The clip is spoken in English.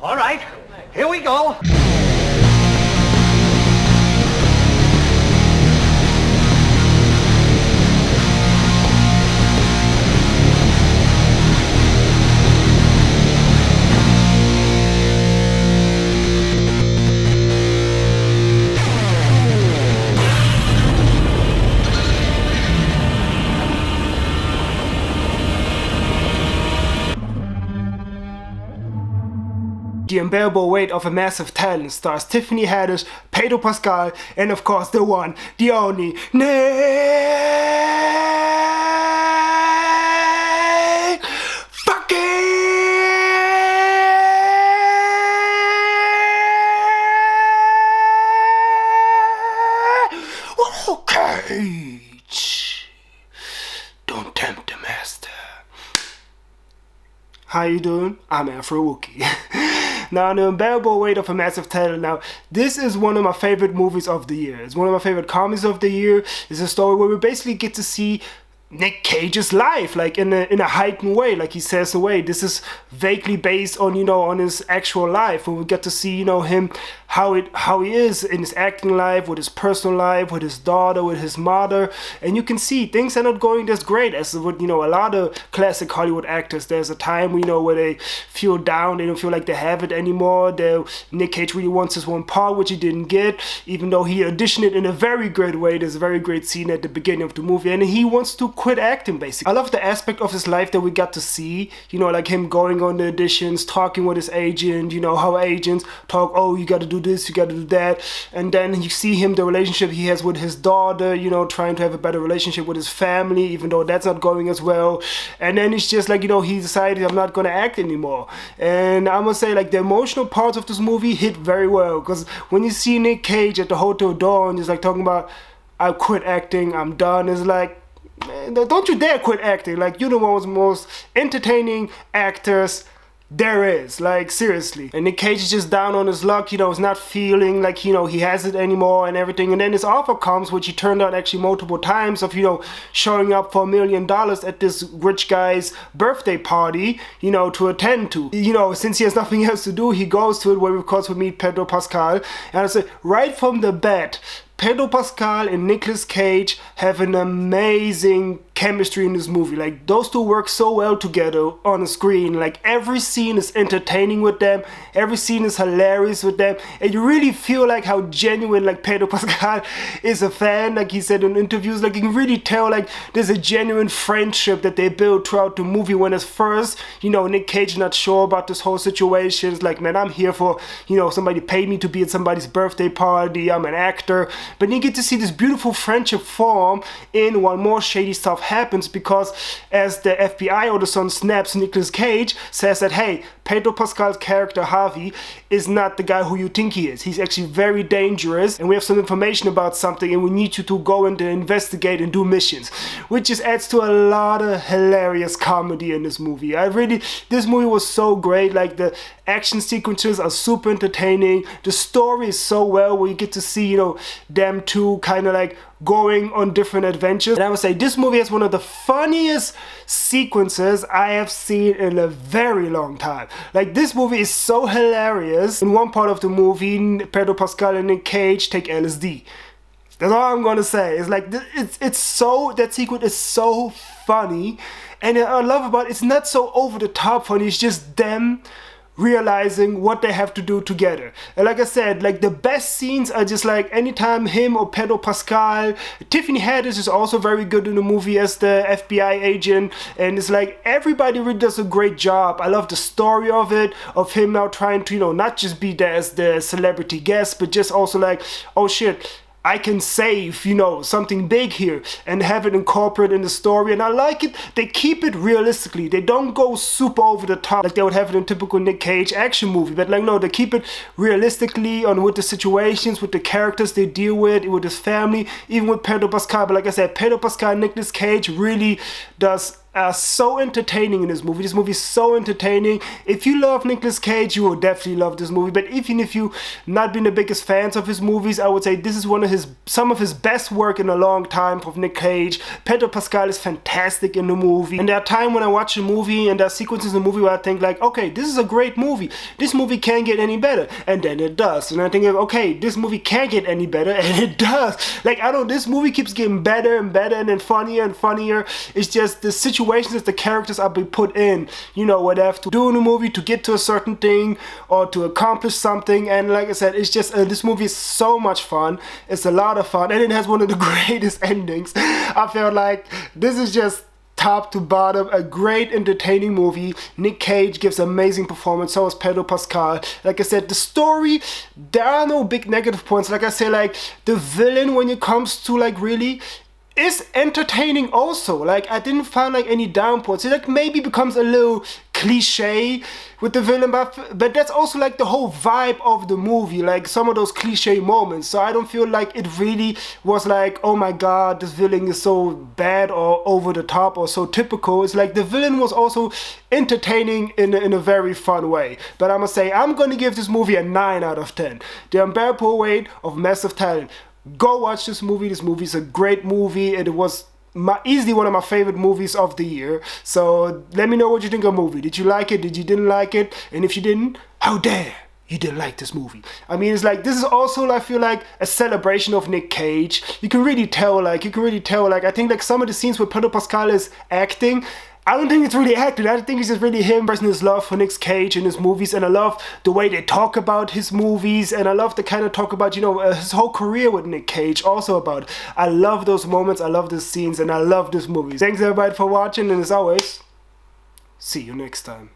All right, here we go. The Unbearable Weight of a Massive Talent stars Tiffany Haddish, Pedro Pascal, and of course the one, the only, Nick fucking Cage. Don't tempt the master. How you doing? I'm Afro Wookie. Now, The Unbearable Weight of a Massive Talent. Now, this is one of my favorite movies of the year. It's one of my favorite comedies of the year. It's a story where we basically get to see Nick Cage's life, like in a heightened way, like he says away. This is vaguely based on, on his actual life, and we get to see, him, how he is in his acting life, with his personal life, with his daughter, with his mother, and you can see things are not going as great as with, a lot of classic Hollywood actors. There's a time, where they feel down, they don't feel like they have it anymore. Nick Cage really wants his one part, which he didn't get, even though he auditioned it in a very great way. There's a very great scene at the beginning of the movie, and he wants to quit acting, basically. I love the aspect of his life that we got to see, like him going on the auditions, talking with his agent, how agents talk, oh, you got to do this, you got to do that, and then you see him, the relationship he has with his daughter, trying to have a better relationship with his family, even though that's not going as well, and then it's just like, he decided, I'm not gonna act anymore. And I must say, like, the emotional parts of this movie hit very well, because when you see Nick Cage at the hotel door and just like talking about, I quit acting, I'm done, it's like, man, don't you dare quit acting. Like, you're the one of the most entertaining actors there is, like, seriously. And Nick Cage is just down on his luck, is not feeling like, he has it anymore and everything. And then this offer comes, which he turned down actually multiple times, of, showing up for $1 million at this rich guy's birthday party, to attend to. Since he has nothing else to do, he goes to it, where of course we meet Pedro Pascal. And I say, right from the bat, Pedro Pascal and Nicolas Cage have an amazing chemistry in this movie. Like, those two work so well together on the screen. Like, every scene is entertaining with them, every scene is hilarious with them, and you really feel like how genuine, like, Pedro Pascal is a fan. Like he said in interviews, like, you can really tell, like, there's a genuine friendship that they build throughout the movie. When at first, Nick Cage not sure about this whole situation. It's like, man, I'm here for, somebody paid me to be at somebody's birthday party, I'm an actor. But you get to see this beautiful friendship form in while more shady stuff happens, because as the FBI or the son snaps, Nicolas Cage says that, hey, Pedro Pascal's character Harvey is not the guy who you think he is. He's actually very dangerous, and we have some information about something, and we need you to go and investigate and do missions, which just adds to a lot of hilarious comedy in this movie. This movie was so great. Like, the action sequences are super entertaining. The story is so well, where you get to see, them two kind of like going on different adventures. And I would say this movie has one of the funniest sequences I have seen in a very long time. Like, this movie is so hilarious. In one part of the movie, Pedro Pascal and Nick Cage take LSD. That's all I'm gonna say. It's like, it's so, that sequence is so funny, and I love about it, it's not so over the top funny. It's just them realizing what they have to do together. And like I said, like, the best scenes are just like anytime him or Pedro Pascal. Tiffany Haddish is also very good in the movie as the FBI agent, and it's like everybody really does a great job. I love the story of it, of him now trying to, not just be there as the celebrity guest, but just also like, oh shit, I can save, something big here, and have it incorporated in the story. And I like it. They keep it realistically. They don't go super over the top like they would have it in typical Nick Cage action movie. But like, no, they keep it realistically on with the situations, with the characters they deal with his family, even with Pedro Pascal. But like I said, Pedro Pascal and Nicolas Cage really does are so entertaining in this movie. This movie is so entertaining. If you love Nicolas Cage, you will definitely love this movie. But even if you've not been the biggest fans of his movies, I would say this is some of his best work in a long time of Nick Cage. Pedro Pascal is fantastic in the movie. And there are times when I watch a movie and there are sequences in the movie where I think like, okay, this is a great movie. This movie can't get any better. And then it does. And I think, okay, this movie can't get any better. And it does. Like, I don't know, this movie keeps getting better and better and then funnier and funnier. It's just the situations that the characters are being put in, you know, what they have to do in the movie to get to a certain thing or to accomplish something. And like I said, it's just this movie is so much fun. It's a lot of fun and it has one of the greatest endings. I feel like this is just top to bottom a great entertaining movie. Nick Cage gives amazing performance, so is Pedro Pascal. Like I said, the story, there are no big negative points. Like I say, like the villain, when it comes to like really, is entertaining also. Like I didn't find like any down points. It like maybe becomes a little cliche with the villain, but that's also like the whole vibe of the movie, like some of those cliche moments. So I don't feel like it really was like, oh my god, this villain is so bad or over the top or so typical. It's like the villain was also entertaining in a very fun way. But I must say, I'm gonna give this movie a 9 out of 10. The Unbearable Weight of Massive Talent. Go watch this movie. This movie is a great movie. It was easily one of my favorite movies of the year. So let me know what you think of the movie. Did you like it? Did you didn't like it? And if you didn't, how dare you didn't like this movie? I mean, it's like, this is also, I feel like, a celebration of Nick Cage. You can really tell, like, I think like some of the scenes where Pedro Pascal is acting, I don't think it's really acting. I think it's just really him expressing his love for Nick Cage and his movies, and I love the way they talk about his movies, and I love the kind of talk about, you know, his whole career with Nick Cage also about it. I love those moments, I love those scenes, and I love this movie. Thanks everybody for watching, and as always, see you next time.